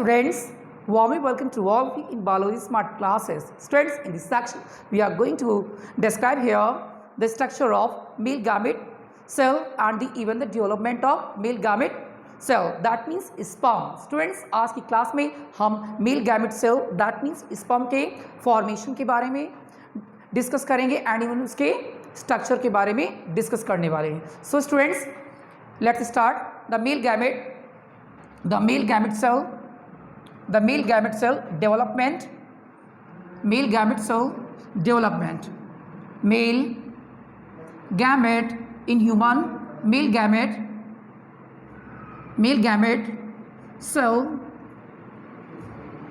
students, warmly welcome to all of you in Biology Smart classes. Students, in this section, we are going to describe here the structure of male gamete cell and even the development of male gamete cell. That means sperm. Students, आज की class में हम male gamete cell that means sperm के formation के बारे में discuss करेंगे and even उसके स्ट्रक्चर के बारे में डिस्कस करने वाले हैं. So students, let's start. The male gamete cell development. Male gamete cell development. Male gamete in human, male gamete cell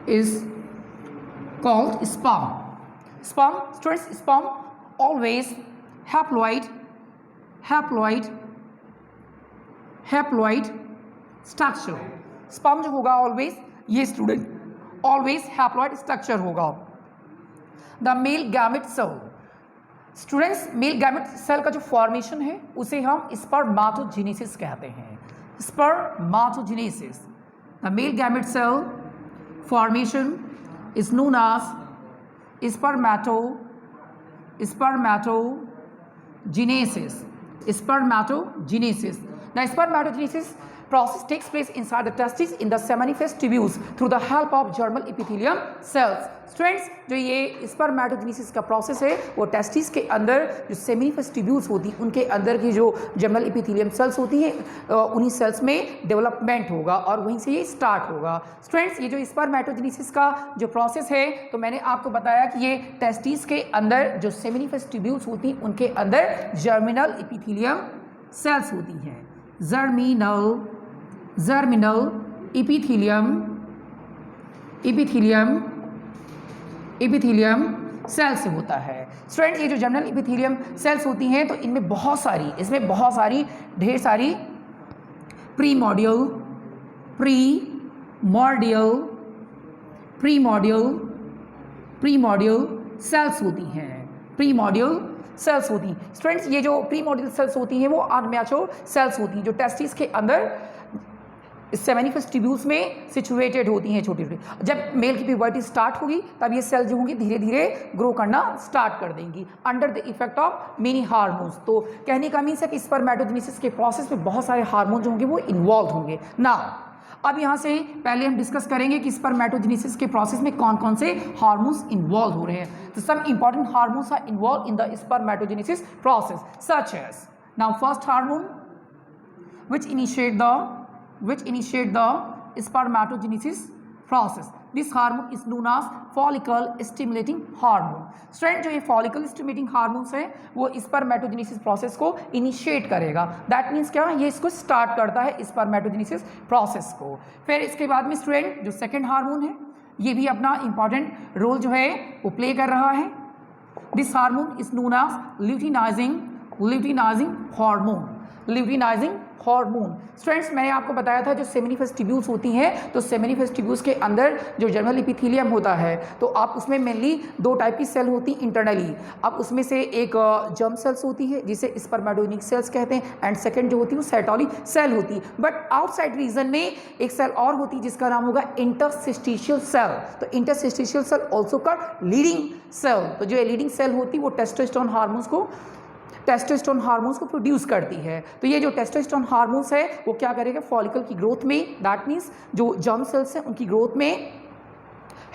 is called sperm. Students, sperm always haploid structure. Sperm जो होगा always, ये student always haploid structure होगा. The male gamete cell. Students, male gamete cell का जो formation है उसे हम spermatogenesis कहते हैं. Spermatogenesis. The male gamete cell formation is known as spermatogenesis. The spermatogenesis process takes place inside the testes in the seminiferous tubules through the help of germinal epithelium cells. Students, जो ये spermatogenesis का process है वो testis के अंदर जो seminiferous tubules होती हैं उनके अंदर की जो जर्मिनल एपिथेलियम सेल्स होती हैं उन्हीं सेल्स में डेवलपमेंट होगा और वहीं से ये स्टार्ट होगा. स्टूडेंट्स, ये जो स्पर्मेटोजेनेसिस का जो प्रोसेस है तो मैंने आपको बताया कि ये टेस्टिस के अंदर जो सेमिनिफरस ट्यूब्यूल्स होती हैं उनके अंदर जर्मिनल एपिथेलियम सेल्स होती हैं. जर्मिनल एपिथेलियम सेल से होता है. स्टूडेंट, ये जो जर्मिनल एपिथेलियम सेल्स होती हैं तो इसमें बहुत सारी ढेर सारी प्रीमोडियल सेल्स होती हैं. स्टूडेंट्स, ये जो प्रीमोडियल सेल्स होती हैं वो अनमैच्योर सेल्स होती हैं जो टेस्टिस के अंदर सेमिनिफरस ट्यूब्यूल्स में सिचुएटेड होती हैं छोटी. जब मेल की प्यूबर्टी स्टार्ट होगी तब ये सेल जो होंगी धीरे धीरे ग्रो करना स्टार्ट कर देंगी under the effect of many hormones. तो कहने का मीन्स है कि स्पर्मेटोजेनेसिस के प्रोसेस में बहुत सारे हार्मोन जो होंगे वो इन्वॉल्व होंगे. अब यहाँ से पहले हम डिस्कस करेंगे कि स्पर्मेटोजेनेसिस के प्रोसेस में कौन कौन से हार्मोन्स इन्वॉल्व हो रहे हैं. तो some important hormones are involved in the spermatogenesis process such as. Now first hormone which initiate the spermatogenesis process. This hormone is known as follicle stimulating hormone. Student, जो ये follicle stimulating hormones है वो spermatogenesis process को initiate करेगा. That means क्या, ये इसको start करता है स्पर्मेटोजेनेसिस प्रोसेस को. फिर इसके बाद में स्टूडेंट जो सेकेंड हार्मोन है ये भी अपना इंपॉर्टेंट रोल जो है वो प्ले कर रहा है. This hormone is known as luteinizing hormone. Students, मैंने आपको बताया था जो सेमिनिफरस ट्यूब्यूल्स होती हैं तो सेमिनिफरस ट्यूब्यूल्स के अंदर जो जर्मिनल एपिथेलियम होता है तो आप उसमें मेनली दो टाइप की सेल होती हैं इंटरनली. अब उसमें से एक जर्म सेल्स होती है जिसे स्पर्मेटोजेनिक सेल्स कहते हैं एंड सेकंड जो होती है वो सेटोली सेल होती है. बट आउटसाइड रीजन में एक सेल और होती है जिसका नाम होगा इंटरस्टिशियल सेल. तो interstitial cell also called Leydig cell. तो जो लीडिंग सेल होती है वो टेस्टोस्टेरोन हार्मोन्स को प्रोड्यूस करती है. तो ये जो टेस्टोस्टेरोन हार्मोन्स है वो क्या करेगा, फॉलिकल की ग्रोथ में, दैट मीन्स जो जर्म सेल्स हैं उनकी ग्रोथ में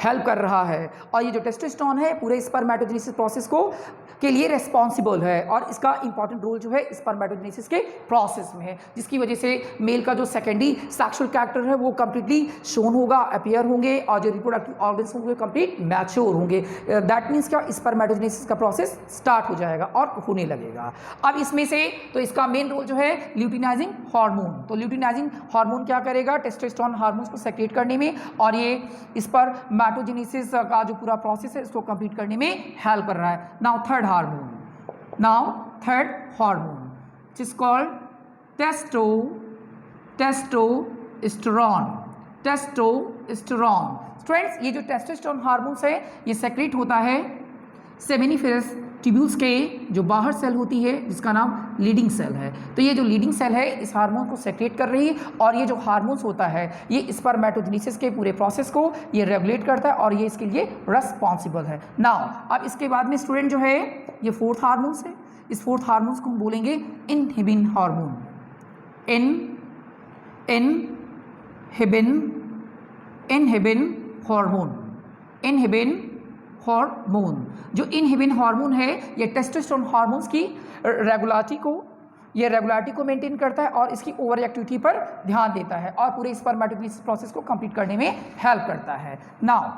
हेल्प कर रहा है. और ये जो टेस्टोस्टेरोन है पूरे स्पर्मेटोजेनेसिस प्रोसेस के लिए रेस्पॉन्सिबल है और इसका इंपॉर्टेंट रोल जो है स्पर्मेटोजेनेसिस के प्रोसेस में है जिसकी वजह से मेल का जो सेकेंडरी सेक्सुअल कैरेक्टर है वो कंप्लीटली शोन होगा, अपीयर होंगे और जो रिप्रोडक्टिव ऑर्गन्स होंगे कंप्लीट मैच्योर होंगे. दैट मीन्स क्या, स्पर्मेटोजेनेसिस का प्रोसेस स्टार्ट हो जाएगा और होने लगेगा. अब इसमें से तो इसका मेन रोल जो है ल्यूटिनाइजिंग हार्मोन. तो ल्यूटिनाइजिंग हार्मोन क्या करेगा, टेस्टोस्टेरोन हार्मोन्स को सेक्रेट करने में और ये स्पर्मेटोजेनेसिस का जो पूरा प्रोसेस है इसको कंप्लीट करने में हेल्प कर रहा है. Now third hormone which is called testosterone. Students, ये जो टेस्टोस्टेरोन हार्मोन्स है ये सेक्रेट होता है सेमिनिफरस ट्यूब्यूल्स के जो बाहर सेल होती है जिसका नाम लीडिंग सेल है। तो ये जो लीडिंग सेल है इस हार्मोन को सेक्रेट कर रही है और ये जो हार्मोन्स होता है ये स्पर्मेटोजेनेसिस के पूरे प्रोसेस को ये रेगुलेट करता है और ये इसके लिए रिस्पॉन्सिबल है। नाउ अब इसके बाद में स्टूडेंट जो है ये फोर्थ हार्मोन्स है, इस फोर्थ हार्मोन्स को हम बोलेंगे इनहिबिन हार्मोन। Inhibin hormone. जो इनहिबिन हार्मोन है ये टेस्टोस्टेरोन हार्मोन्स की रेगुलरिटी को मेंटेन करता है और इसकी ओवर एक्टिविटी पर ध्यान देता है और पूरे स्पर्मेटोजेनेसिस प्रोसेस को कंप्लीट करने में हेल्प करता है। नाउ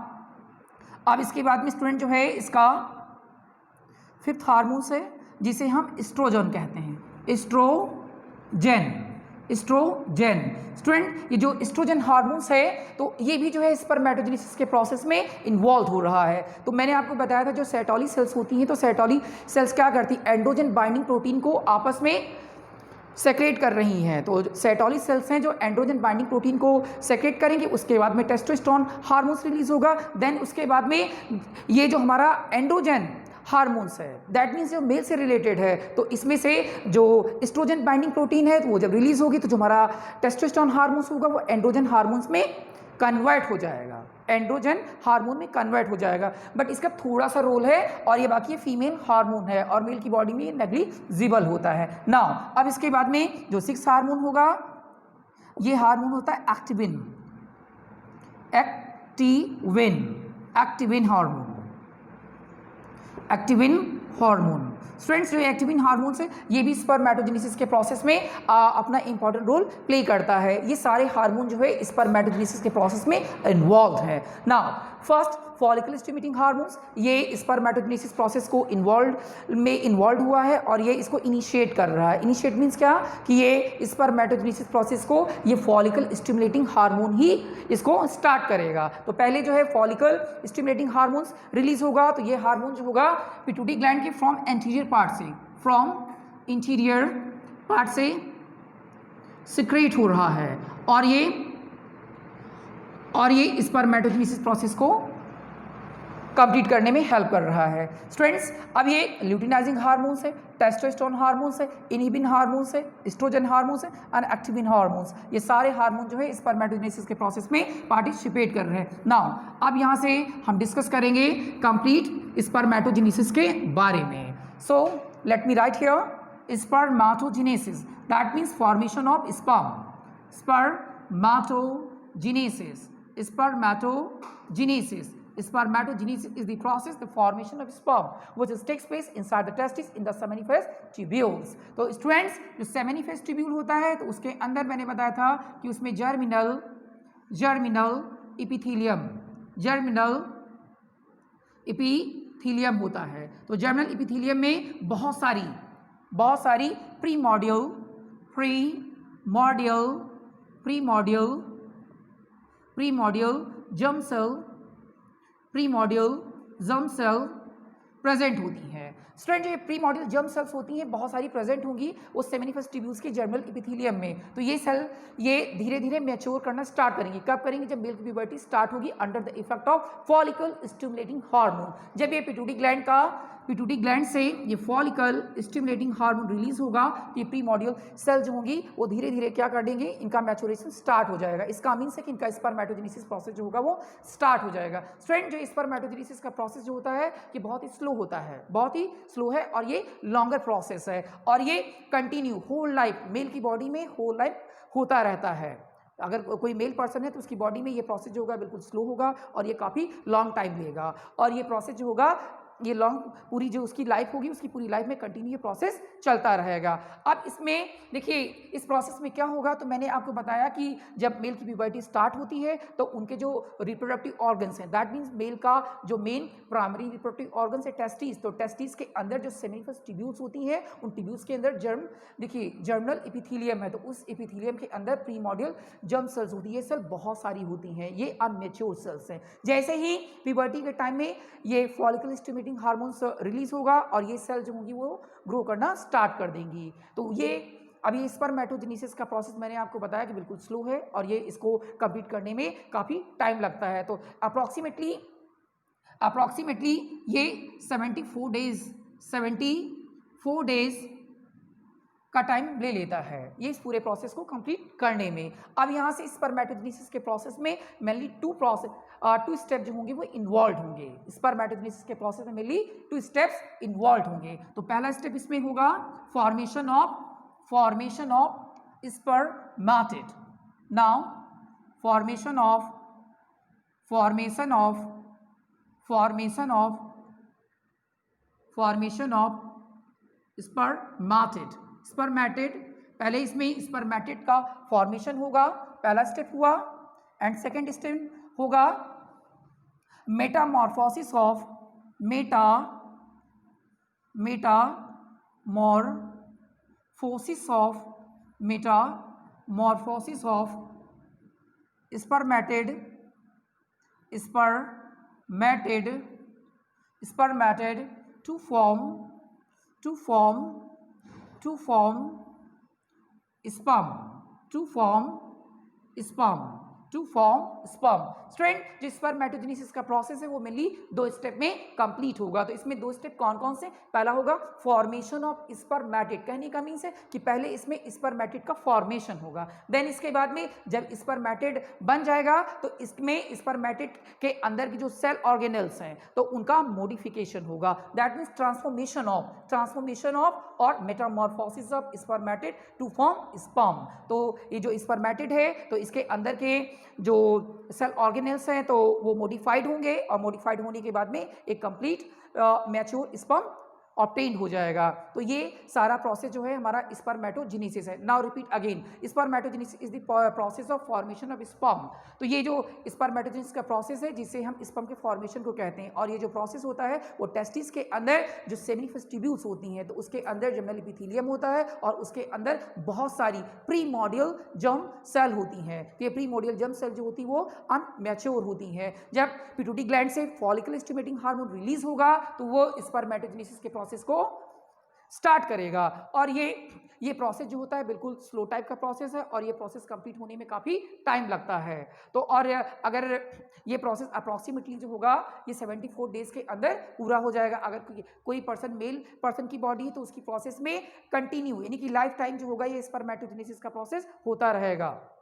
अब इसके बाद में स्टूडेंट जो है इसका फिफ्थ हार्मोन्स है जिसे हम एस्ट्रोजन कहते हैं। एस्ट्रोजन स्टूडेंट ये जो एस्ट्रोजन हार्मोन्स है तो ये भी जो है स्पर्मेटोजेनेसिस के प्रोसेस में इन्वॉल्व हो रहा है। तो मैंने आपको बताया था जो सेटोली सेल्स होती हैं तो सेटोली सेल्स क्या करती हैं, एंड्रोजन बाइंडिंग प्रोटीन को आपस में सेक्रेट कर रही हैं। तो सेटोली सेल्स हैं जो एंड्रोजन बाइंडिंग प्रोटीन को सेक्रेट करेंगे, उसके बाद में टेस्टोस्टेरोन हार्मोन्स रिलीज होगा। देन उसके बाद में ये जो हमारा एंड्रोजन हार्मोन्स है दैट मीन्स जो मेल से रिलेटेड है तो इसमें से जो एस्ट्रोजन बाइंडिंग प्रोटीन है तो वो जब रिलीज होगी तो जो हमारा टेस्टोस्टेरोन हार्मोन्स होगा वो एंड्रोजन हार्मोन्स में कन्वर्ट हो जाएगा, एंड्रोजन हार्मोन में कन्वर्ट हो जाएगा। बट इसका थोड़ा सा रोल है और ये बाकी फीमेल हार्मोन है और मेल की बॉडी में नेग्लिजिबल होता है। नाउ अब इसके बाद में जो सिक्स हार्मोन होगा ये हार्मोन होता है एक्टिविन हार्मोन। स्टूडेंट्स जो एक्टिविन हार्मोन है ये भी स्पर्मेटोजेनेसिस के प्रोसेस में अपना इंपॉर्टेंट रोल प्ले करता है। ये सारे हार्मोन जो है स्पर्मेटोजेनेसिस के प्रोसेस में इन्वॉल्व है। Now first follicle stimulating hormones ये स्पर्मेटोजेनेसिस प्रोसेस को इन्वॉल्व हुआ है और ये इसको इनिशिएट कर रहा है। इनिशिएट मीन्स क्या कि ये स्पर्मेटोजेनेसिस प्रोसेस को ये फॉलिकल स्टिमुलेटिंग हार्मोन ही इसको स्टार्ट करेगा। तो पहले जो है फॉलिकल स्टिमुलेटिंग हार्मोन्स रिलीज होगा तो ये हार्मोन जो होगा पिट्यूटरी ग्लैंड के फ्रॉम इंटीरियर पार्ट से सिक्रेट हो रहा है और ये स्पर्मेटोजेनेसिस प्रोसेस को कंप्लीट करने में हेल्प कर रहा है। स्टूडेंट्स अब ये ल्यूटिनाइजिंग हार्मोन्स है, टेस्टोस्टेरोन हार्मोन्स है, इनहिबिन हार्मोन्स है, एस्ट्रोजन हार्मोन्स है एंड एक्टिविन हार्मोन्स। ये सारे हार्मोन जो है स्पर्मेटोजेनेसिस के प्रोसेस में पार्टिसिपेट कर रहे हैं। नाउ अब यहाँ से हम डिस्कस करेंगे कंप्लीट स्पर्मेटोजेनेसिस के बारे में। So let me write here spermatogenesis that means formation of sperm. Spermatogenesis is the process, the formation of sperm, which takes place inside the testis in the seminiferous tubules. तो students जो seminiferous tubule होता है तो उसके अंदर मैंने बताया था कि उसमें जर्मिनल इपीथीलियम होता है। तो जर्मिनल इपीथीलियम में बहुत सारी प्रीमोडियल जर्म सेल प्रेजेंट होती हैं। स्टूडेंट जो ये प्रीमोडियल जर्म सेल्स होती हैं बहुत सारी प्रेजेंट होंगी उस सेमिनिफेरस ट्यूब्यूल्स के जर्मिनल इपीथीलियम में। तो ये सेल ये धीरे धीरे मैच्योर करना स्टार्ट करेंगी। कब करेंगी? जब मेल की प्यूबर्टी स्टार्ट होगी under the effect of follicle stimulating hormone. जब ये पिट्यूटरी ग्लैंड से ये फॉलिकल स्टिमुलेटिंग हार्मोन रिलीज होगा तो ये प्रीमोडियल सेल जो होंगी वो धीरे धीरे क्या कर देंगे, इनका मैच्योरेशन स्टार्ट हो जाएगा। इसका मीन्स है कि इनका स्पर्मेटोजेनेसिस प्रोसेस जो होगा वो स्टार्ट हो जाएगा। स्टूडेंट जो स्पर्मेटोजेनेसिस का प्रोसेस जो होता है ये बहुत ही स्लो है और ये लॉन्गर प्रोसेस है और ये कंटिन्यू होल लाइफ मेल की बॉडी में होल लाइफ होता रहता है। अगर कोई मेल पर्सन है तो उसकी बॉडी में ये प्रोसेस जो होगा बिल्कुल स्लो होगा और ये काफ़ी लॉन्ग टाइम लेगा और ये प्रोसेस जो होगा ये पूरी जो उसकी लाइफ होगी उसकी पूरी लाइफ में कंटिन्यू ये प्रोसेस चलता रहेगा। अब इसमें देखिए इस प्रोसेस में क्या होगा तो मैंने आपको बताया कि जब मेल की प्यूबर्टी स्टार्ट होती है तो उनके जो रिप्रोडक्टिव ऑर्गन्स हैं दैट मीन्स मेल का जो मेन प्राइमरी रिप्रोडक्टिव ऑर्गन्स है टेस्टिस। तो टेस्टिस के अंदर जो सेमिनिफेरस ट्यूब्यूल्स होती हैं उन ट्यूब्यूल्स के अंदर जर्मिनल इपीथीलियम है। तो उस इपीथीलियम के अंदर प्रीमोडियल जर्म सेल्स होती है। ये सेल बहुत सारी होती हैं, ये अनमेच्योर सेल्स हैं। जैसे ही प्यूबर्टी के टाइम में ये फॉलिकल स्टिमुलेटिंग हार्मोन्स रिलीज होगा और ये सेल जो होंगी वो ग्रो करना स्टार्ट कर देंगी। तो ये अभी स्पर्मेटोजेनेसिस का प्रोसेस मैंने आपको बताया कि बिल्कुल स्लो है और ये इसको कंप्लीट करने में काफ़ी टाइम लगता है। तो अप्रॉक्सीमेटली ये 74 डेज 74 डेज का टाइम ले लेता है ये इस पूरे प्रोसेस को कंप्लीट करने में। अब यहाँ से स्पर्मेटोजेनेसिस के प्रोसेस में मेनली टू स्टेप जो होंगे वो इन्वॉल्व होंगे। स्पर्मेटोजेनेसिस के प्रोसेस में मेनली 2 स्टेप्स इन्वॉल्व होंगे। तो पहला स्टेप इसमें होगा formation of spermatid. Now formation of spermatid. पहले इसमें स्पर्मेटिड का फॉर्मेशन होगा, पहला स्टेप हुआ। एंड सेकेंड स्टेप होगा metamorphosis of spermatid to form sperm। Student जो स्पर्मेटोजेनेसिस का प्रोसेस है वो मेनली 2 स्टेप में कंप्लीट होगा। तो इसमें 2 स्टेप कौन कौन से? पहला होगा फॉर्मेशन ऑफ स्पर्मेटिड। कहने का मीन्स है कि पहले इसमें स्पर्मेटिड का फॉर्मेशन होगा। देन इसके बाद में जब स्पर्मेटिड बन जाएगा तो इसमें स्पर्मेटिड के अंदर की जो सेल ऑर्गेनेल्स हैं तो उनका मॉडिफिकेशन होगा। दैट मीन्स ट्रांसफॉर्मेशन ऑफ और metamorphosis of spermatid to form sperm. तो ये जो स्पर्मेटिड है तो इसके अंदर के जो सेल ऑर्गेनेल्स हैं तो वो मॉडिफाइड होंगे और मॉडिफाइड होने के बाद में एक कंप्लीट मैच्योर स्पर्म ऑब्टेन्ड हो जाएगा। तो ये सारा प्रोसेस जो है हमारा स्पर्मेटोजेनेसिस है। Now repeat again, spermatogenesis is the process of formation of sperm. तो ये जो स्पर्मेटोजेनेसिस का प्रोसेस है जिससे हम स्पर्म के फॉर्मेशन को कहते हैं, और ये जो प्रोसेस होता है वो टेस्टिस के अंदर जो सेमिनिफेस ट्यूब्यूल्स होती हैं तो उसके अंदर जर्मिनल एपिथेलियम होता है और उसके अंदर बहुत सारी प्रीमोडियल जर्म सेल होती हैं। तो ये प्रीमोडियल जर्म सेल जो होती है वो अनमैच्योर होती हैं। जब पिट्यूटरी ग्लैंड से फॉलिकल स्टिमुलेटिंग हार्मोन रिलीज होगा तो वो स्पर्मेटोजेनेसिस के प्रोसेस को स्टार्ट करेगा। और ये प्रोसेस जो होता है बिल्कुल स्लो टाइप का प्रोसेस है और ये प्रोसेस कंप्लीट होने में काफ़ी टाइम लगता है। तो और अगर ये प्रोसेस अप्रॉक्सीमेटली जो होगा ये 74 डेज के अंदर पूरा हो जाएगा। अगर कोई मेल पर्सन की बॉडी है तो उसकी प्रोसेस में कंटिन्यू यानी कि लाइफ टाइम जो होगा ये स्पर्मेटोजेनेसिस का प्रोसेस होता रहेगा।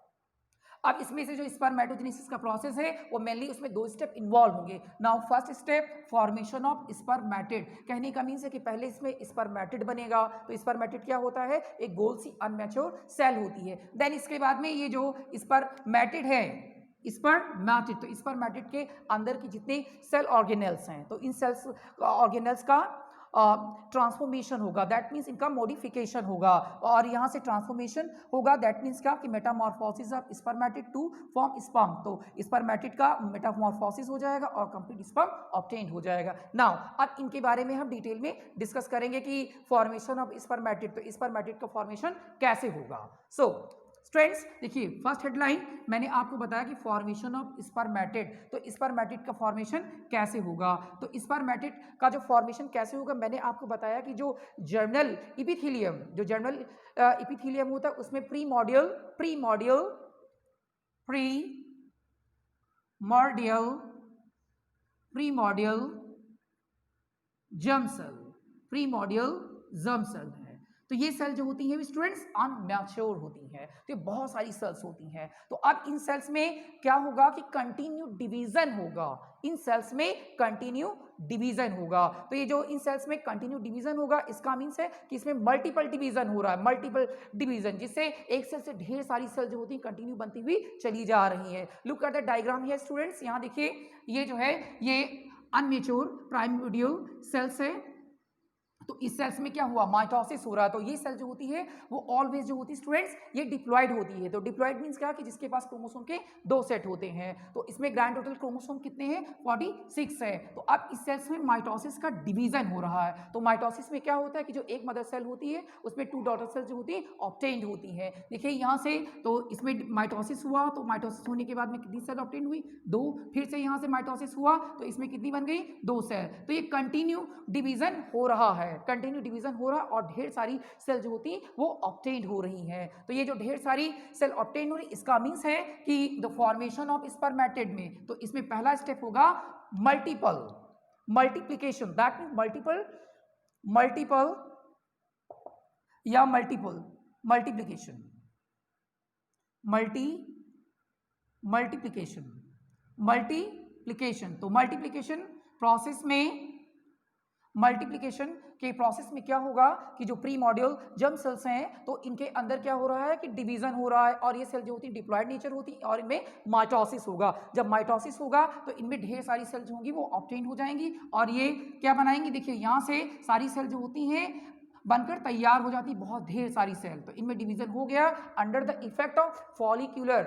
अब इसमें से जो स्पर्मेटोजेनेसिस का प्रोसेस है वो मेनली उसमें 2 स्टेप इन्वॉल्व होंगे। Now first step formation of spermatid. कहने का मीन्स है कि पहले इसमें स्पर्मेटिड बनेगा। तो स्पर्मेटिड क्या होता है? एक गोल सी अनमैच्योर सेल होती है। देन इसके बाद में ये जो स्पर्मेटिड है स्पर्मेटिड, तो स्पर्मेटिड के अंदर की जितने सेल ऑर्गेनेल्स हैं तो इन सेल्स ऑर्गेनेल्स का ट्रांसफॉर्मेशन होगा। दैट मीन्स इनका मॉडिफिकेशन होगा और यहाँ से ट्रांसफॉर्मेशन होगा। दैट मीन्स क्या कि metamorphosis of spermatid to form sperm. तो स्पर्मेटिड का मेटामॉर्फोसिस हो जाएगा और कंप्लीट स्पर्म ऑब्टेन्ड हो जाएगा। नाउ अब इनके बारे में हम डिटेल में डिस्कस करेंगे कि फॉर्मेशन ऑफ स्पर्मेटिड, तो स्पर्मेटिड का फॉर्मेशन कैसे होगा। सो स्टूडेंट्स देखिए, फर्स्ट हेडलाइन मैंने आपको बताया कि फॉर्मेशन ऑफ स्पर्मेटिड। तो स्पर्मेटिड का फॉर्मेशन कैसे होगा? तो स्पर्मेटिड का जो फॉर्मेशन कैसे होगा मैंने आपको बताया कि जो जर्मिनल एपिथेलियम होता है उसमें प्रीमोडियल जर्म सेल है। तो ये सेल जो होती हैं स्टूडेंट्स अनमैच्योर होती हैं। तो ये बहुत सारी सेल्स होती हैं। तो अब इन सेल्स में क्या होगा कि कंटिन्यू डिवीजन होगा। इन सेल्स में कंटिन्यू डिवीजन होगा। तो ये जो इन सेल्स में कंटिन्यू डिवीजन होगा इसका मीन्स है कि इसमें मल्टीपल डिवीजन हो रहा है, मल्टीपल डिवीजन, जिससे एक सेल से ढेर सारी सेल जो होती हैं कंटिन्यू बनती हुई चली जा रही है। Look at the diagram here students. यहाँ देखिए ये जो है ये अनमैच्योर प्राइमोडियल सेल्स है। तो इस सेल्स में क्या हुआ? माइटोसिस हो रहा है। तो ये सेल जो होती है वो ऑलवेज जो होती है स्टूडेंट्स ये डिप्लॉयड होती है। तो डिप्लॉयड मीन्स क्या कि जिसके पास क्रोमोसोम के 2 सेट होते हैं। तो इसमें ग्रैंड टोटल क्रोमोसोम कितने हैं? 46 है। तो अब इस सेल्स में माइटोसिस का डिवीजन हो रहा है। तो माइटोसिस में क्या होता है कि जो एक मदर सेल होती है उसमें 2 डॉटर सेल जो होती है ऑब्टेन्ड होती है। देखिए यहाँ से तो इसमें माइटोसिस हुआ तो माइटोसिस होने के बाद में कितनी सेल ऑब्टेन्ड हुई? 2। फिर से यहाँ से माइटोसिस हुआ तो इसमें कितनी बन गई? 2 सेल। तो ये कंटिन्यू डिवीजन हो रहा है, कंटिन्यू डिवीजन हो रहा है और ढेर सारी सेल जो होती हैं वो ऑब्टेन्ड हो रही हैं। तो ये जो ढेर सारी सेल ऑब्टेन्ड हो रही इसका मीन्स है कि द फॉर्मेशन ऑफ स्पर्मेटिड में तो इसमें पहला स्टेप होगा multiple multiplication. That means multiple multiple या मल्टीपल मल्टीप्लिकेशन, मल्टीप्लिकेशन। तो मल्टीप्लिकेशन प्रोसेस में, मल्टीप्लिकेशन के प्रोसेस में क्या होगा कि जो प्री मॉड्यूल जर्म सेल्स हैं तो इनके अंदर क्या हो रहा है कि डिवीजन हो रहा है, और ये सेल जो होती है डिप्लॉयड नेचर होती है, और इनमें माइटोसिस होगा। जब माइटोसिस होगा तो इनमें ढेर सारी सेल जो होंगी वो ऑब्टेन हो जाएंगी, और ये क्या बनाएंगी, देखिए यहाँ से सारी सेल जो होती हैं बनकर तैयार हो जाती, बहुत ढेर सारी सेल। तो इनमें डिवीजन हो गया under the effect of follicular,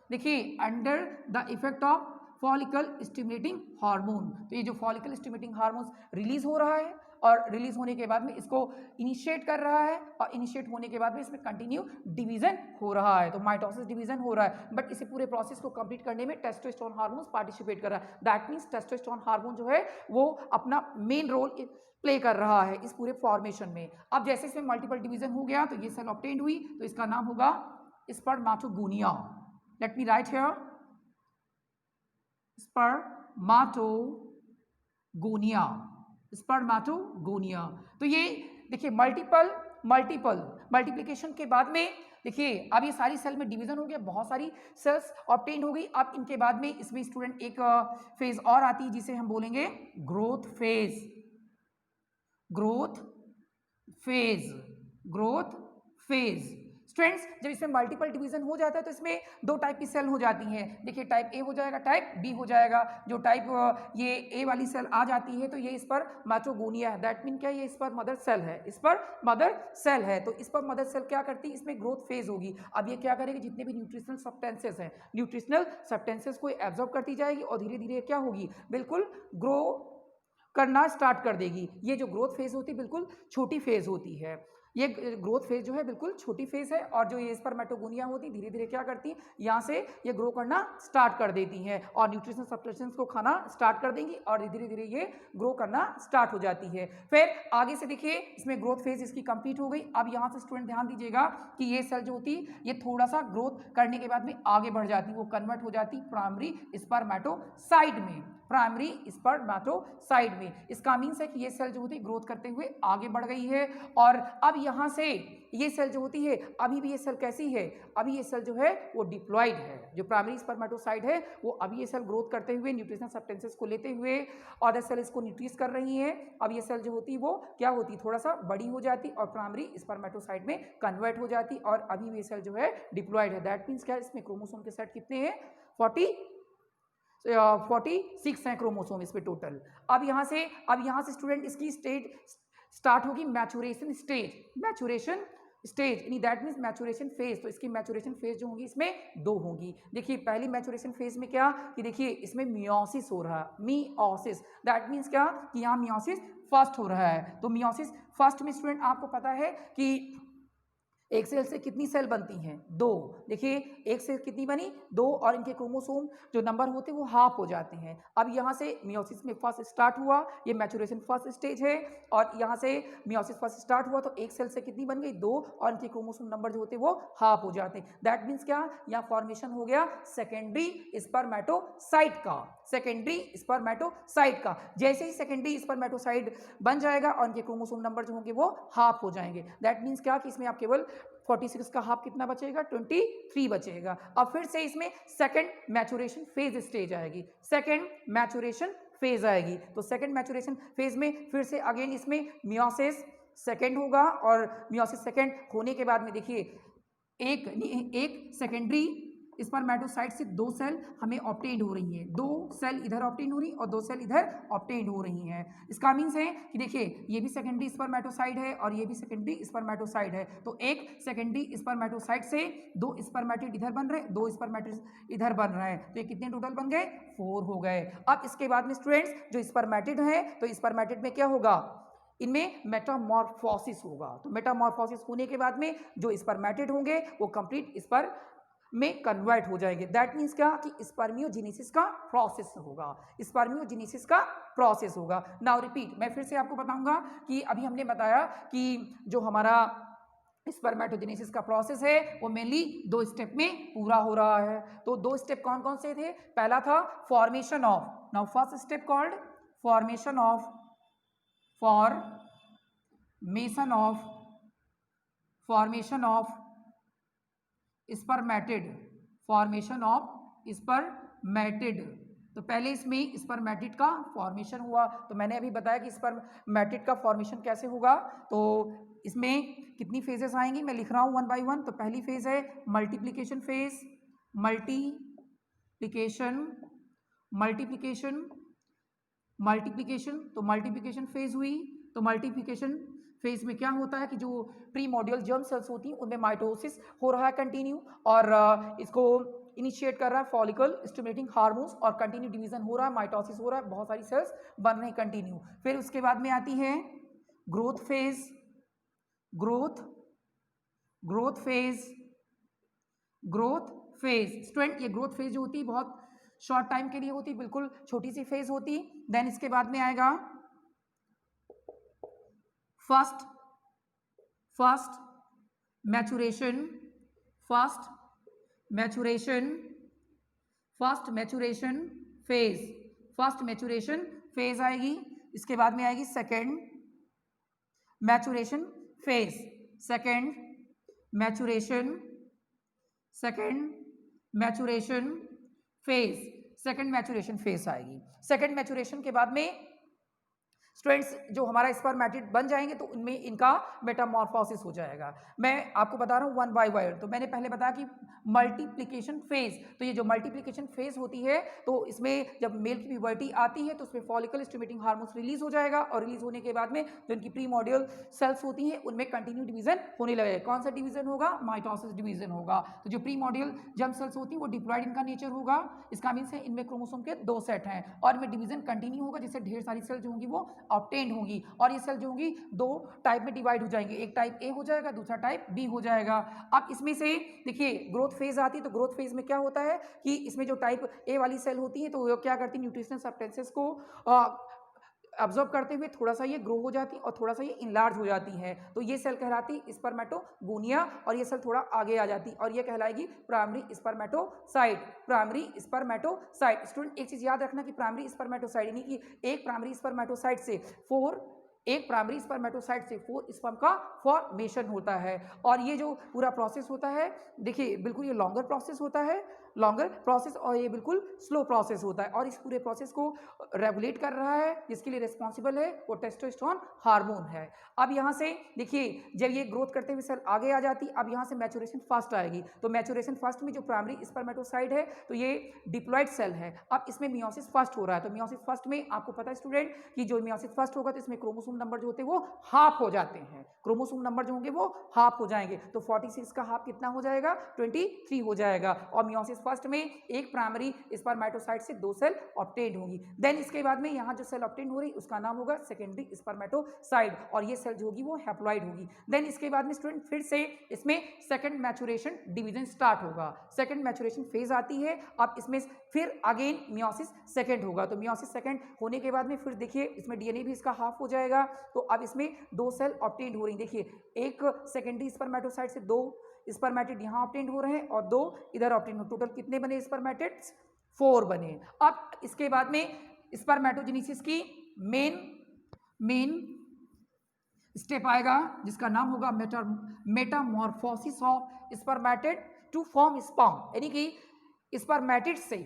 देखिए under the effect of follicle stimulating hormone. तो ये जो फॉलिकल स्टिमुलेटिंग हार्मोन रिलीज हो रहा है, और रिलीज होने के बाद में इसको इनिशिएट कर रहा है, और इनिशिएट होने के बाद में इसमें कंटिन्यू डिवीजन हो रहा है, तो माइटोसिस डिवीजन हो रहा है। बट इसे पूरे प्रोसेस को कंप्लीट करने में टेस्टोस्टेरोन हार्मोन पार्टिसिपेट कर रहा है। दैट मीन्स टेस्टोस्टेरोन हार्मोन जो है वो अपना मेन रोल प्ले कर रहा है इस पूरे फॉर्मेशन में। अब जैसे इसमें मल्टीपल डिवीजन हो गया तो ये सेल ऑब्टेन्ड हुई, तो इसका नाम होगा spermatogonia. Late me write here, spermatogonia, spermatogonia. तो ये देखिए मल्टीप्लिकेशन के बाद में देखिए अब ये सारी सेल में डिवीजन हो गया, बहुत सारी सेल्स ऑब्टेन हो गई। अब इनके बाद में इसमें स्टूडेंट एक फेज और आती है जिसे हम बोलेंगे growth phase, growth phase. Students जब इसमें मल्टीपल डिवीजन हो जाता है तो इसमें दो टाइप की सेल हो जाती हैं, देखिए टाइप ए हो जाएगा, टाइप बी हो जाएगा। जो टाइप ये ए वाली सेल आ जाती है तो ये इस पर मैटोगोनिया है, दैट मीन क्या, ये इस पर मदर सेल है, इस पर मदर सेल है। तो इस पर मदर सेल क्या करती है, इसमें ग्रोथ फेज होगी। अब ये क्या करेगी, जितने भी न्यूट्रिशनल सब्सटेंसेस हैं, न्यूट्रिशनल सब्सटेंसेस को एब्जॉर्ब करती जाएगी, और धीरे धीरे क्या होगी, बिल्कुल ग्रो करना स्टार्ट कर देगी। ये जो ग्रोथ फेज होती है बिल्कुल छोटी फेज होती है, ये ग्रोथ फेज जो है बिल्कुल छोटी फेज है। और जो ये स्पर्मेटोगोनिया होती है धीरे धीरे क्या करती है, यहाँ से ये ग्रो करना स्टार्ट कर देती हैं, और न्यूट्रिशनल सब्सटेंसेस को खाना स्टार्ट कर देंगी, और धीरे धीरे ये ग्रो करना स्टार्ट हो जाती है। फिर आगे से देखिए इसमें ग्रोथ फेज इसकी कंप्लीट हो गई। अब यहाँ से स्टूडेंट ध्यान दीजिएगा कि ये सेल जो होती है ये थोड़ा सा ग्रोथ करने के बाद में आगे बढ़ जाती, वो कन्वर्ट हो जाती प्राइमरी स्पर्मेटोसाइट में, प्राइमरी स्पर्मेटोसाइट में। इसका मीन्स है कि ये सेल जो होती है ग्रोथ करते हुए आगे बढ़ गई है। और अब यहाँ से ये सेल जो होती है, अभी भी ये सेल कैसी है, अभी ये सेल जो है वो डिप्लॉयड है। जो प्राइमरी स्पर्मेटोसाइट है वो अभी ये सेल ग्रोथ करते हुए न्यूट्रिशनल सब्सटेंसेस को लेते हुए अदर सेल इसको न्यूट्रिश कर रही है। अब ये सेल जो होती है वो क्या होती, थोड़ा सा बड़ी हो जाती और प्राइमरी स्पर्मेटोसाइट में कन्वर्ट हो जाती, और अभी भी ये सेल जो है डिप्लॉयड है। दैट मीन्स क्या, इसमें क्रोमोसोम के सेट कितने हैं, 46 हैं क्रोमोसोम इस पे टोटल। अब यहाँ से स्टूडेंट इसकी स्टेज स्टार्ट होगी मैचुरेशन स्टेज यानी दैट मीन्स मैचुरेशन फेज। तो इसकी मैचुरेशन फेज जो होगी इसमें दो होंगी। देखिए पहली मैचुरेशन फेज में क्या कि देखिए इसमें मियोसिस हो रहा है, मियोसिस दैट मीन्स क्या कि यहाँ मियोसिस फर्स्ट हो रहा है। तो मियोसिस फर्स्ट में स्टूडेंट आपको पता है कि एक सेल से कितनी सेल बनती हैं, दो। देखिए एक सेल कितनी बनी, दो, और इनके क्रोमोसोम जो नंबर होते हैं वो हाफ हो जाते हैं। अब यहाँ से मियोसिस में फर्स्ट स्टार्ट हुआ, ये मैचुरेशन फर्स्ट स्टेज है, और यहाँ से मियोसिस फर्स्ट स्टार्ट हुआ तो एक सेल से कितनी बन गई, दो, और इनके क्रोमोसोम नंबर जो होते हैं वो हाफ हो जाते हैं। दैट मीन्स क्या, यहाँ फॉर्मेशन हो गया सेकेंडरी स्पर्मेटोसाइट का, सेकेंडरी स्पर्मेटोसाइट का। जैसे ही सेकेंडरी स्पर्मेटोसाइट बन जाएगा और इनके क्रोमोसोम नंबर जो होंगे वो हाफ हो जाएंगे। दैट मीन्स क्या कि इसमें आप केवल 46 का हाफ कितना बचेगा, 23 बचेगा। अब फिर से इसमें सेकंड मैचुरेशन फेज स्टेज आएगी, सेकंड मैचुरेशन फेज आएगी। तो सेकंड मैचुरेशन फेज में फिर से अगेन इसमें मियोसिस सेकंड होगा, और मियोसिस सेकंड होने के बाद में देखिए एक सेकेंडरी स्पर्मेटोसाइट से दो सेल हमें ऑब्टेन्ड हो रही हैं, दो सेल इधर ऑब्टेन्ड हो रही और दो सेल इधर ऑब्टेन्ड हो रही हैं। इसका मीन्स है कि देखिए ये भी सेकेंडरी स्पर्मेटोसाइट है और ये भी सेकेंडरी स्पर्मेटोसाइट है। तो एक सेकेंडरी स्पर्मेटोसाइट से दो स्पर्मेटिड इधर बन रहे, दो स्पर्मेटिड इधर बन रहे हैं। तो ये कितने टोटल बन गए, 4 हो गए। अब इसके बाद में स्टूडेंट्स जो स्पर्मेटिड है तो स्पर्मेटिड में क्या होगा, इनमें मेटामॉर्फोसिस होगा। तो मेटामॉर्फोसिस होने के बाद में जो स्पर्मेटिड होंगे वो कंप्लीट स्पर्म में कन्वर्ट हो जाएंगे। दैट मीन्स क्या कि स्पर्मियोजेनेसिस का प्रोसेस होगा, स्पर्मियोजेनेसिस का प्रोसेस होगा। नाउ रिपीट, मैं फिर से आपको बताऊंगा कि अभी हमने बताया कि जो हमारा स्पर्मेटोजेनेसिस का प्रोसेस है वो मेनली 2 स्टेप में पूरा हो रहा है। तो 2 स्टेप कौन कौन से थे, पहला था formation of, now first step called formation mason of formation of spermatid, formation of spermatid. तो पहले इसमें स्पर्मेटिड का फॉर्मेशन हुआ, तो मैंने अभी बताया कि स्पर्मेटिड का फॉर्मेशन कैसे होगा। तो इसमें कितनी फेजेस आएंगी मैं लिख रहा हूँ वन बाय वन। तो पहली फेज है multiplication phase, multiplication multiplication multiplication. तो मल्टीप्लिकेशन फेज हुई, तो मल्टीप्लिकेशन फेज में क्या होता है कि जो प्रीमोडियल जर्म सेल्स होती हैं उनमें माइटोसिस हो रहा है कंटिन्यू, और इसको इनिशिएट कर रहा है फॉलिकल स्टिमुलेटिंग हार्मोन्स, और कंटिन्यू डिवीजन हो रहा है, माइटोसिस हो रहा है, बहुत सारी सेल्स बन रही कंटिन्यू। फिर उसके बाद में आती है growth phase, growth phase student. ये ग्रोथ फेज जो होती है बहुत शॉर्ट टाइम के लिए होती है, बिल्कुल छोटी सी फेज होती। देन इसके बाद में आएगा फर्स्ट मैचुरेशन फेज आएगी। इसके बाद में आएगी second maturation phase, second maturation phase आएगी। सेकेंड मैचुरेशन के बाद में स्टूडेंट्स जो हमारा स्पर्मेटिड बन जाएंगे तो उनमें इनका मेटामॉर्फोसिस हो जाएगा। मैं आपको बता रहा हूँ वन बाय वन। तो मैंने पहले बताया कि मल्टीप्लिकेशन फेज, तो ये जो मल्टीप्लिकेशन फेज होती है तो इसमें जब मेल की प्यूबर्टी आती है तो उसमें फॉलिकल स्टिमुलेटिंग हार्मोन्स रिलीज हो जाएगा, और रिलीज होने के बाद में जो इनकी प्रीमोडियल सेल्स होती हैं उनमें कंटिन्यू डिवीजन होने लगेगा। कौन सा डिवीजन होगा? माइटोसिस डिवीजन होगा। तो जो प्रीमोडियल जर्म सेल्स होती हैं वो डिप्लॉयड इनका नेचर होगा। इसका मीन्स है इनमें क्रोमोसोम के 2 सेट हैं और इनमें डिवीजन कंटिन्यू होगा, जिससे ढेर सारी सेल जो होंगी वो ऑब्टेन्ड होंगी, और ये सेल जो होंगी 2 टाइप में डिवाइड हो जाएंगे, एक टाइप ए हो जाएगा, दूसरा टाइप बी हो जाएगा। अब इसमें से देखिए ग्रोथ फेज आती है, तो ग्रोथ फेज में क्या होता है कि इसमें जो टाइप ए वाली सेल होती है तो वो क्या करती है, न्यूट्रिशनल सब्सटेंसेस को ऑब्जर्व करते हुए थोड़ा सा ये ग्रो हो जाती और थोड़ा सा ये इनलार्ज हो जाती हैं, तो ये सेल कहलाती स्पर्मेटोगोनिया, और ये सेल थोड़ा आगे आ जाती और ये कहलाएगी प्राइमरी स्पर्मेटोसाइट। स्टूडेंट एक चीज याद रखना कि प्राइमरी स्पर्मेटोसाइट यानी कि एक प्राइमरी स्पर्मेटोसाइट से 4 स्पर्म का फॉर्मेशन होता है। और ये जो पूरा प्रोसेस होता है देखिए बिल्कुल ये लॉन्गर प्रोसेस होता है, और ये बिल्कुल स्लो प्रोसेस होता है, और इस पूरे प्रोसेस को रेगुलेट कर रहा है, जिसके लिए रिस्पॉन्सिबल है वो टेस्टोस्टेरोन हार्मोन है। अब यहाँ से देखिए जब ये ग्रोथ करते हुए सेल आगे आ जाती, अब यहाँ से मैचुरेशन फर्स्ट आएगी। तो मैचुरेशन फर्स्ट में जो प्राइमरी स्पर्मेटोसाइट है तो ये डिप्लॉयड सेल है, अब इसमें मियोसिस फर्स्ट हो रहा है। तो मियोसिस फर्स्ट में आपको पता है स्टूडेंट कि जो मियोसिस फर्स्ट होगा तो इसमें क्रोमोसोम नंबर जो होते हैं वो हाफ हो जाते हैं, क्रोमोसोम नंबर जो होंगे वो हाफ हो जाएंगे। तो 46 का हाफ कितना हो जाएगा? 23 हो जाएगा। और मियोसिस फर्स्ट में एक प्राइमरी स्पर्मेटोसाइट से 2 सेल ऑब्टेन्ड होंगी। देन इसके बाद में यहाँ जो सेल ऑब्टेन्ड हो रही उसका नाम होगा सेकेंडरी स्पर्मेटोसाइट, और ये सेल जो होगी वो हैप्लॉइड होगी। देन इसके बाद में स्टूडेंट फिर से इसमें सेकंड मैचुरेशन डिवीजन स्टार्ट होगा, सेकंड मैचुरेशन फेज आती है। अब इसमें फिर अगेन मियोसिस सेकंड होगा, तो मियोसिस सेकंड होने के बाद में फिर देखिए इसमें डीएनए भी इसका हाफ हो जाएगा। तो अब इसमें 2 सेल ऑब्टेन्ड हो रही, देखिए एक सेकेंडरी स्पर्मेटोसाइट से 2 स्पर्मेटिड यहाँ ऑब्टेन्ड हो रहे हैं और 2 इधर ऑब्टेन्ड हो, टोटल कितने बने स्पर्मेटिड्स? 4 बने। अब इसके बाद में स्पर्मेटोजेनेसिस की मेन स्टेप आएगा जिसका नाम होगा metamorphosis of spermatid to form sperm, यानी कि स्पर्मेटिड से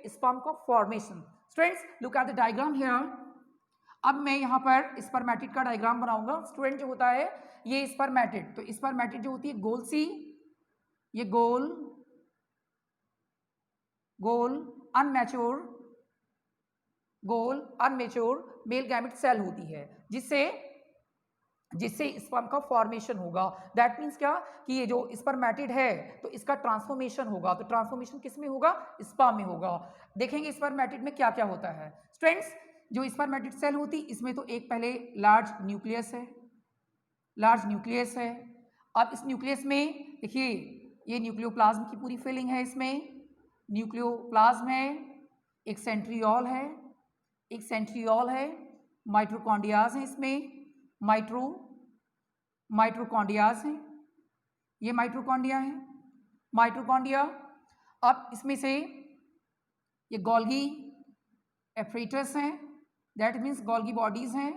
स्पर्म का formation. Students look at the diagram here. अब मैं यहाँ पर स्पर्मेटिड का डायग्राम बनाऊंगा। स्टूडेंट जो होता है ये स्पर्मेटिड, तो स्पर्मेटिड जो होती है गोल सी, ये गोल अनमैच्योर मेल गैमेट सेल होती है, जिससे स्पर्म का फॉर्मेशन होगा। दैट मीन्स क्या कि ये जो स्पर्मेटिड है तो इसका ट्रांसफॉर्मेशन होगा, तो ट्रांसफॉर्मेशन किस में होगा? स्पर्म में होगा। देखेंगे स्पर्मेटिड में क्या क्या होता है। स्टूडेंट्स जो स्पर्मेटिड सेल होती इसमें तो एक पहले लार्ज न्यूक्लियस है। अब इस न्यूक्लियस में देखिए ये न्यूक्लियोप्लाज्म की पूरी फिलिंग है, इसमें न्यूक्लियोप्लाज्म है, एक सेंट्रियोल है, माइटोकॉन्ड्रियाज हैं, इसमें माइटोकॉन्ड्रियाज हैं, ये माइटोकॉन्ड्रिया। अब इसमें से ये गोल्गी एपरेटस हैं, दैट मीन्स गोल्गी बॉडीज हैं,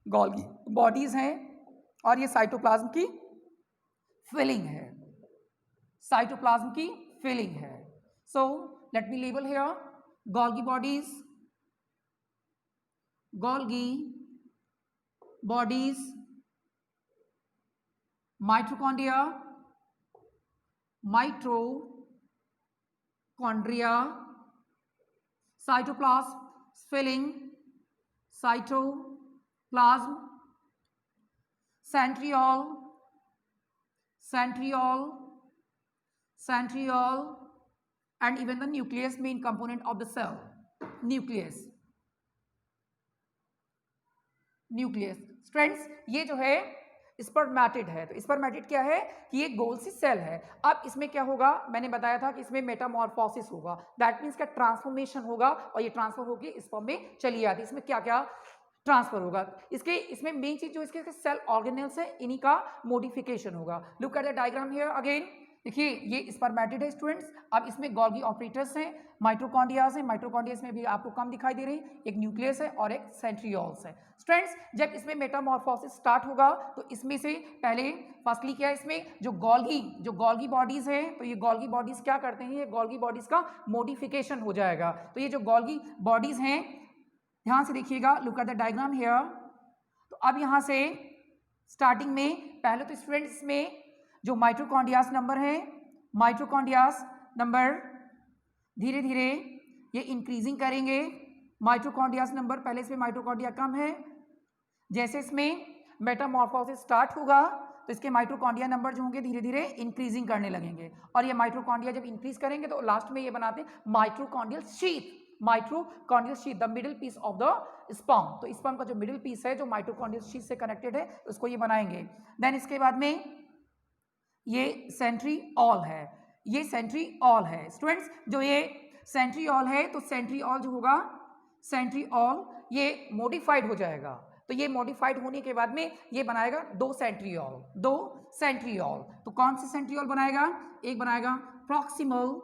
गोल्गी बॉडीज हैं और ये साइटोप्लाज्म की फिलिंग है, साइटोप्लाज्म की फिलिंग है। So let me label here Golgi bodies, Golgi bodies, mitochondria, mitochondria, cytoplasm filling, cytoplasm, centriole, centriole, centriole, and even the nucleus, main component of the cell, nucleus, nucleus. Friends, ये जो है spermatid है। तो spermatid क्या है कि ये गोल सी cell है। अब इसमें क्या होगा, मैंने बताया था कि इसमें मेटामॉर्फोसिस होगा, दैट मीन्स का ट्रांसफॉर्मेशन होगा और ये ट्रांसफर होकर स्पर्म में चली जाती है। इसमें क्या क्या ट्रांसफर होगा, इसमें मेन चीज जो इसके सेल ऑर्गेनेल्स है इन्हीं का मॉडिफिकेशन होगा। Look at the diagram here again. देखिए ये स्पर्मेटिड है स्टूडेंट्स। अब इसमें गोल्गी ऑपरेटर्स हैं, माइटोकॉन्ड्रियाज हैं, माइटोकॉन्ड्रियाज में भी आपको कम दिखाई दे रही, एक न्यूक्लियस है और एक सेंट्रियोल्स है। स्टूडेंट्स जब इसमें मेटामॉर्फोसिस स्टार्ट होगा तो इसमें से पहले फर्स्टली क्या है, इसमें जो गोल्गी बॉडीज हैं, तो ये गोल्गी बॉडीज क्या करते हैं, ये गोल्गी बॉडीज का मॉडिफिकेशन हो जाएगा। तो ये जो गोल्गी बॉडीज हैं, ध्यान से देखिएगा, look at the diagram here. तो अब यहाँ से स्टार्टिंग में पहले तो स्टूडेंट्स में जो माइटोकॉन्ड्रियास नंबर है, माइटोकॉन्ड्रियास नंबर धीरे धीरे ये इंक्रीजिंग करेंगे। माइटोकॉन्ड्रियास नंबर, पहले इसमें माइटोकॉन्ड्रिया कम है, जैसे इसमें मेटामॉर्फोसिस स्टार्ट होगा तो इसके माइटोकॉन्ड्रिया नंबर जो होंगे धीरे धीरे इंक्रीजिंग करने लगेंगे। और ये माइटोकॉन्ड्रिया जब इंक्रीज करेंगे तो लास्ट में ये बनाते हैं mitochondrial sheath, mitochondrial sheath, the middle piece of the sperm. तो स्पर्म का जो मिडिल पीस है जो माइटोकॉन्ड्रियल शीथ से कनेक्टेड है उसको ये बनाएंगे। देन इसके बाद में ये सेंट्रियोल है, ये सेंट्रियोल है स्टूडेंट्स। जो ये सेंट्रियोल है तो सेंट्रियोल जो होगा, सेंट्रियोल ये मॉडिफाइड हो जाएगा। तो ये मॉडिफाइड होने के बाद में ये बनाएगा दो सेंट्रियोल। तो कौन से सेंट्रियोल बनाएगा, एक बनाएगा प्रॉक्सिमल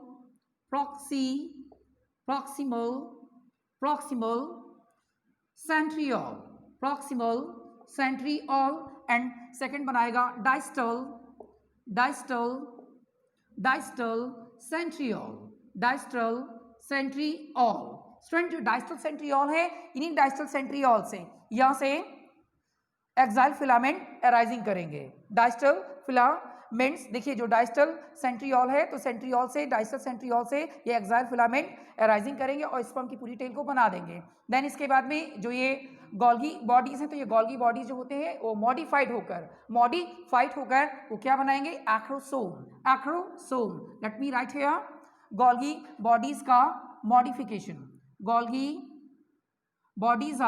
सेंट्रियोल, एंड सेकंड बनाएगा डाइस्टल सेंट्रियोल। स्टूडेंट जो डाइस्टल सेंट्रियोल है, इन्हीं डाइस्टल सेंट्रियोल से यहां से एक्साइल फिलामेंट अराइजिंग करेंगे। डाइस्टल फिलामेंट्स, देखिए जो डाइस्टल सेंट्रियोल है तो सेंट्रियोल से, डाइस्टल सेंट्रियोल से ये एक्साइल फिलामेंट अराइजिंग करेंगे और स्पर्म की पूरी टेल को बना देंगे। देन इसके बाद में जो ये गोल्गी बॉडीज हैं, तो ये गोल्गी बॉडीज जो होते हैं वो मॉडिफाइड होकर वो क्या बनाएंगे, acrosome. Let me write here, Golgi bodies का modification, Golgi bodies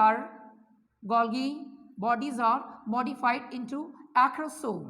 are modified into acrosome।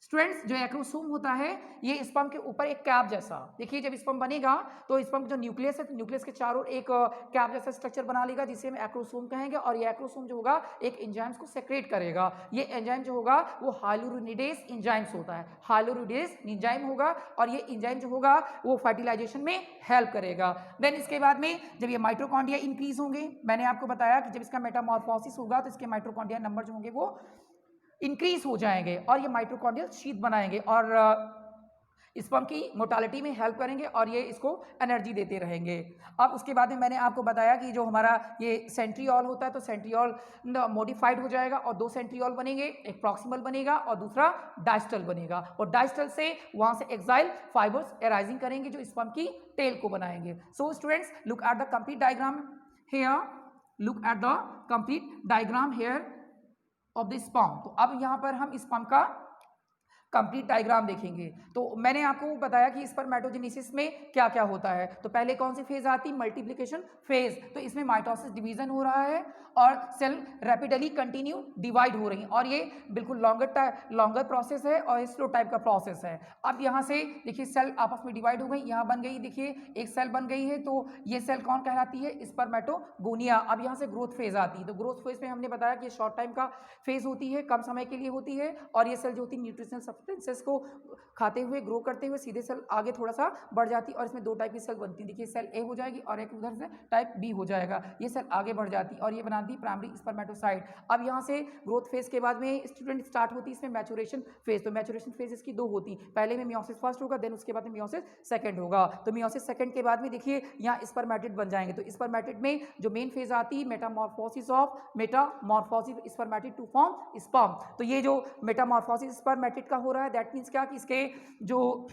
Students जो एक्रोसोम होता है ये स्पर्म के ऊपर एक कैप जैसा, देखिए जब स्पर्म बनेगा तो स्पर्म का जो न्यूक्लियस है तो न्यूक्लियस के चारों एक कैप जैसा स्ट्रक्चर बना लेगा जिसे हम एक्रोसोम कहेंगे। और ये एक्रोसोम जो होगा एक एंजाइम्स को सेक्रेट करेगा। ये एंजाइम जो होगा वो हाइलोरुनिडेज एंजाइम्स होता है, हाइलोरुनिडेज एंजाइम होगा और ये एंजाइम जो होगा वो फर्टिलाइजेशन में हेल्प करेगा। देन इसके बाद में जब ये माइटोकॉन्ड्रिया इंक्रीज होंगे, मैंने आपको बताया कि जब इसका मेटामॉर्फोसिस होगा तो इसके माइटोकॉन्ड्रिया नंबर जो होंगे वो इंक्रीज हो जाएंगे और ये माइटोकॉन्ड्रियल शीथ बनाएंगे और स्पर्म की मोटालिटी में हेल्प करेंगे और ये इसको एनर्जी देते रहेंगे। अब उसके बाद में मैंने आपको बताया कि जो हमारा ये सेंट्रियोल होता है तो सेंट्रियोल मॉडिफाइड हो जाएगा और दो सेंट्रियोल बनेंगे, एक प्रॉक्सिमल बनेगा और दूसरा डाइस्टल बनेगा और डाइस्टल से वहाँ से एक्साइल फाइबर्स अराइजिंग करेंगे जो स्पर्म की टेल को बनाएंगे। So students look at the complete diagram hair, of the sperm. तो अब यहाँ पर हम स्पर्म का कंप्लीट डायग्राम देखेंगे। तो मैंने आपको बताया कि स्पर्मेटोजेनेसिस में क्या क्या होता है। तो पहले कौन सी फेज आती, मल्टीप्लिकेशन फेज। तो इसमें माइटोसिस डिवीजन हो रहा है और सेल रैपिडली कंटिन्यू डिवाइड हो रही है और ये बिल्कुल लॉन्गर प्रोसेस है और स्लो टाइप का प्रोसेस है। अब यहाँ से देखिए सेल आपस में डिवाइड हो गई, यहाँ बन गई, देखिए एक सेल बन गई है तो ये सेल कौन कहलाती है, स्पर्मेटोगोनिया। अब यहाँ से ग्रोथ फेज आती है। तो ग्रोथ फेज में हमने बताया कि शॉर्ट टाइम का फेज होती है, कम समय के लिए होती है और ये सेल जो होती है न्यूट्रिशनल सब्सटेंसेस को खाते हुए ग्रो करते हुए सीधे सेल आगे थोड़ा सा बढ़ जाती है और इसमें 2 टाइप की सेल बनती है। देखिए सेल ए हो जाएगी और एक उधर से टाइप बी हो जाएगा। ये सेल आगे बढ़ जाती है और ये बनाती है प्राइमरी स्पर्मेटोसाइट। अब यहाँ से ग्रोथ फेज के बाद में स्टूडेंट स्टार्ट होती है इसमें मैचुरेशन फेज। तो मैचुरेशन फेज इसकी 2 होती है, पहले में मियोसिस फर्स्ट होगा, देन उसके बाद में मियोसिस सेकंड होगा। तो मियोसिस सेकंड के बाद में देखिए यहाँ स्पर्मेटिड बन जाएंगे। तो स्पर्मेटिड में जो मेन फेज आती है metamorphosis spermatid to form sperm. तो ये जो मेटामॉर्फोसिस स्पर्मेटिड का हो रहा है दैट मीन्स क्या कि इसके जो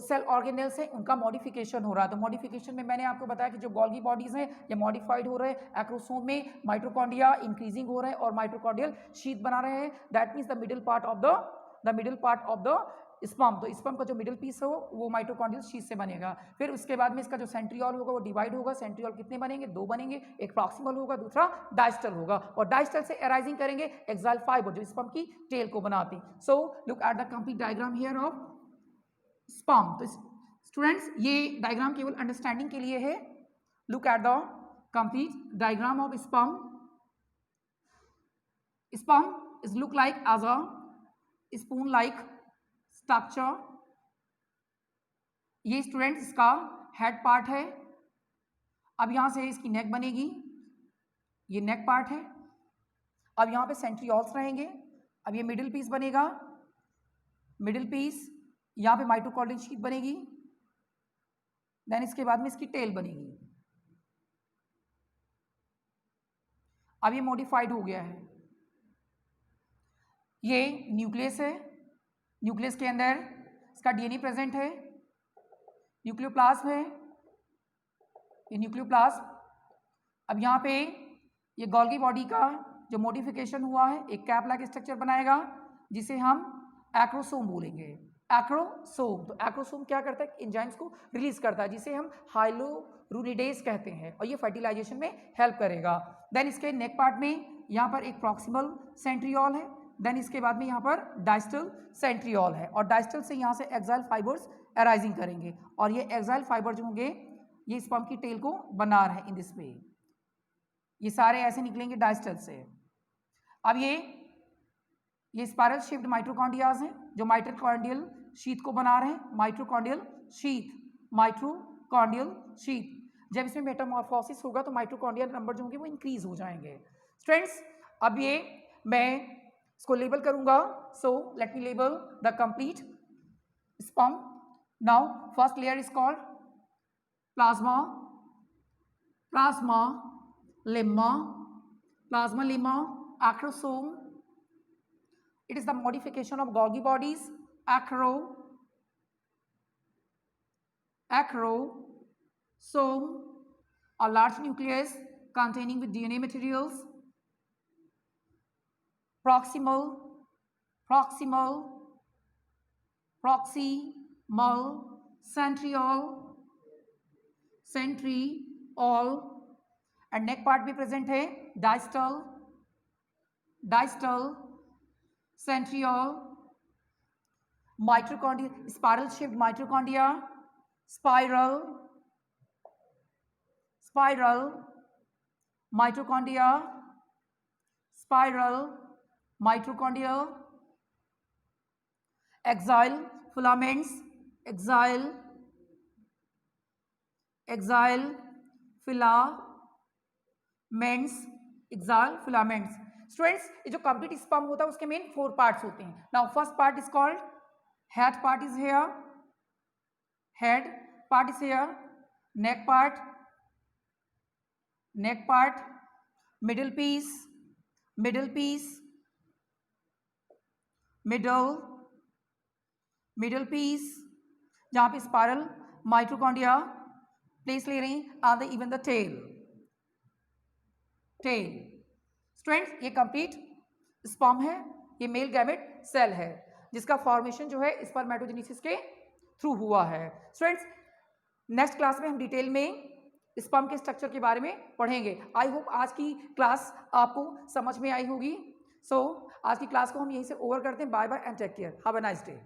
सेल ऑर्गेनेल्स हैं उनका मॉडिफिकेशन हो रहा है। तो मॉडिफिकेशन में मैंने आपको बताया कि जो गोल्गी बॉडीज हैं ये मॉडिफाइड हो रहे हैं, एक्रोसोम में माइटोकॉन्ड्रिया इंक्रीजिंग हो रहे हैं और माइटोकॉन्ड्रियल शीथ बना रहे हैं। That means the middle part of the sperm. तो स्पर्म का जो मिडिल पीस हो वो माइटोकॉन्ड्रियल शीथ से बनेगा। फिर उसके बाद में इसका जो सेंट्रियोल होगा वो डिवाइड होगा। सेंट्रियोल कितने बनेंगे? 2 बनेंगे, एक प्रॉक्सिमल होगा, दूसरा डायस्टल होगा और डायस्टल से अराइजिंग करेंगे एक्साइल फाइबर जो स्पर्म की टेल को बनाते हैं। So look at the complete diagram here of sperm. तो स्टूडेंट्स ये डायग्राम केवल अंडरस्टैंडिंग के लिए है। Look at the complete diagram of sperm. Sperm is look like as a spoon like structure. ये स्टूडेंट्स इसका हेड पार्ट है। अब यहां से इसकी नेक बनेगी, ये नेक पार्ट है। अब यहां पे सेंट्रियोल्स रहेंगे। अब ये मिडिल पीस बनेगा, मिडिल पीस, यहां पे माइटोकॉन्ड्रियल शीथ बनेगी, देन इसके बाद में इसकी टेल बनेगी। अब ये मॉडिफाइड हो गया है। ये न्यूक्लियस है, न्यूक्लियस के अंदर इसका डीएनए प्रेजेंट है, न्यूक्लियोप्लाज्म है, ये न्यूक्लियोप्लाज्म। अब यहाँ पे ये गोल्गी बॉडी का जो मॉडिफिकेशन हुआ है एक कैप लाइक स्ट्रक्चर बनाएगा जिसे हम एक्रोसोम बोलेंगे। एक्रोसोम, तो एक्रोसोम क्या करता है? एंजाइम्स को रिलीज करता है जिसे हम हाइलोरुनिडेज कहते हैं और ये फर्टिलाइजेशन में हेल्प करेगा। देन इसके नेक पार्ट में यहाँ पर एक प्रॉक्सिमल सेंट्रियोल है, देन इसके बाद में यहाँ पर डायस्टल सेंट्रियोल है और डायस्टल से यहाँ से एक्साइल फाइबर्स अराइजिंग करेंगे और ये एक्साइल फाइबर जो होंगे ये स्पर्म की टेल को बना रहे हैं इन दिस वे। ये सारे ऐसे निकलेंगे डायस्टल से। अब ये स्पाइरल शेप्ड माइटोकॉन्ड्रियाज हैं जो माइटोकॉन्ड्रियल शीथ को बना रहे हैं। Mitochondrial sheath. जब इसमें मेटामॉर्फोसिस होगा तो माइटोकॉन्ड्रियल नंबर जो होंगे वो इंक्रीज हो जाएंगे। स्टूडेंट्स अब ये मैं इसको लेबल करूंगा। So let me label the complete sperm. Now first layer is called plasma lemma, acrosome. It is the modification of Golgi bodies. Acrosome, a large nucleus containing with DNA materials. Proximal, centriole, and neck part भी present है distal, centriole, mitochondria, spiral shaped mitochondria, spiral mitochondria, axial filaments, students ये जो complete sperm होता है उसके main 4 parts होते हैं। Now first part is called head part is here, neck part, middle piece जहां पे स्पाइरल माइटोकॉन्ड्रिया प्लेस ले रही are the even the tail. Students ये कंप्लीट स्पर्म है, ये मेल गैमेट सेल है जिसका फॉर्मेशन जो है स्पर्मेटोजेनेसिस के थ्रू हुआ है। स्टूडेंट्स नेक्स्ट क्लास में हम डिटेल में स्पर्म के स्ट्रक्चर के बारे में पढ़ेंगे। आई होप आज की क्लास आपको समझ में आई होगी। सो आज की क्लास को हम यहीं से ओवर करते हैं। Bye bye and take care, have a nice day.